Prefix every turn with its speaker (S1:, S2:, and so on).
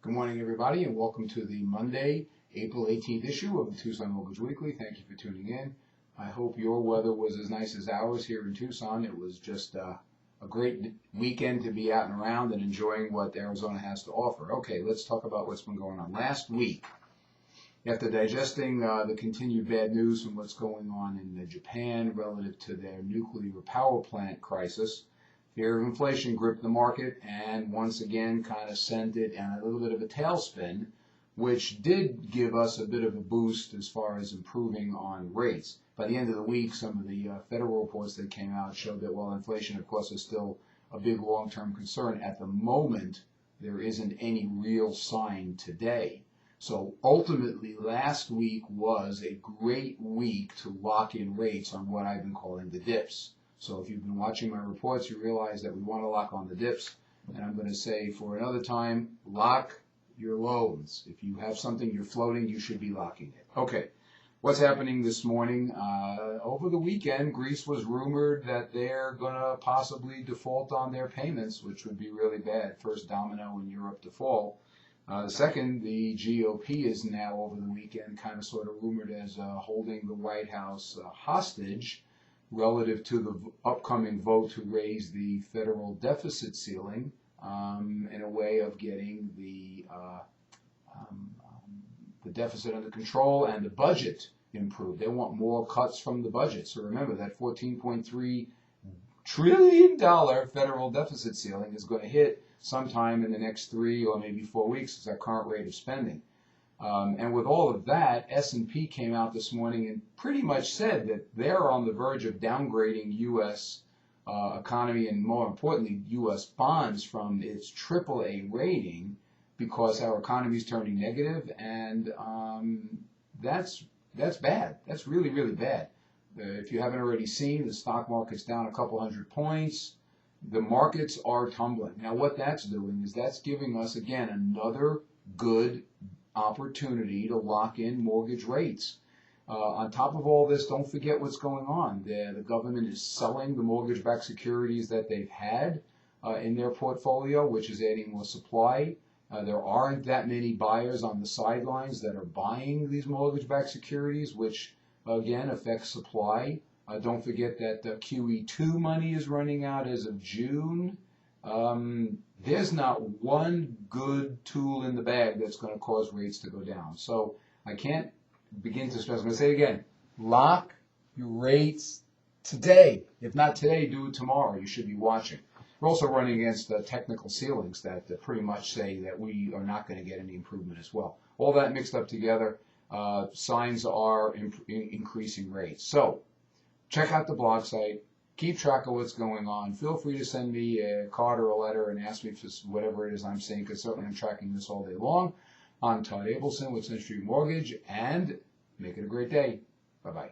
S1: Good morning, everybody, and welcome to the Monday, April 18th issue of the Tucson Mortgage Weekly. Thank you for tuning in. I hope your weather was as nice as ours here in Tucson. It was just a great weekend to be out and around and enjoying what Arizona has to offer. Okay, let's talk about what's been going on. Last week, after digesting the continued bad news from what's going on in Japan relative to their nuclear power plant crisis, fear of inflation gripped the market and once again kind of sent it in a little bit of a tailspin, which did give us a bit of a boost as far as improving on rates. By the end of the week, some of the federal reports that came out showed that while inflation, of course, is still a big long-term concern, at the moment, there isn't any real sign today. So ultimately, last week was a great week to lock in rates on what I've been calling the dips. So if you've been watching my reports, you realize that we want to lock on the dips. And I'm going to say for another time, lock your loans. If you have something you're floating, you should be locking it. Okay, what's happening this morning? Over the weekend, Greece was rumored that they're going to possibly default on their payments, which would be really bad. First domino in Europe to fall. Second, the GOP is now over the weekend kind of sort of rumored as holding the White House hostage relative to the upcoming vote to raise the federal deficit ceiling in a way of getting the deficit under control and the budget improved. They want more cuts from the budget. So remember that $14.3 trillion federal deficit ceiling is going to hit sometime in the next 3 or maybe 4 weeks. It's our current rate of spending. And with all of that, S&P came out this morning and pretty much said that they're on the verge of downgrading U.S. Economy and, more importantly, U.S. bonds from its AAA rating because our economy is turning negative, and that's bad. That's really, really bad. If you haven't already seen, the stock market's down a couple hundred points. The markets are tumbling. Now, what that's doing is that's giving us, again, another good opportunity to lock in mortgage rates. On top of all this, don't forget what's going on. The government is selling the mortgage-backed securities that they've had in their portfolio, which is adding more supply. There aren't that many buyers on the sidelines that are buying these mortgage-backed securities, which, again, affects supply. Don't forget that QE2 money is running out as of June. There's not one good tool in the bag that's going to cause rates to go down. So I can't begin to stress. I'm going to say it again. Lock your rates today. If not today, do it tomorrow. You should be watching. We're also running against technical ceilings that pretty much say that we are not going to get any improvement as well. All that mixed up together, signs are increasing rates. So check out the blog site. Keep track of what's going on. Feel free to send me a card or a letter and ask me for whatever it is I'm saying, because certainly I'm tracking this all day long. I'm Todd Abelson with Century Mortgage, and make it a great day. Bye-bye.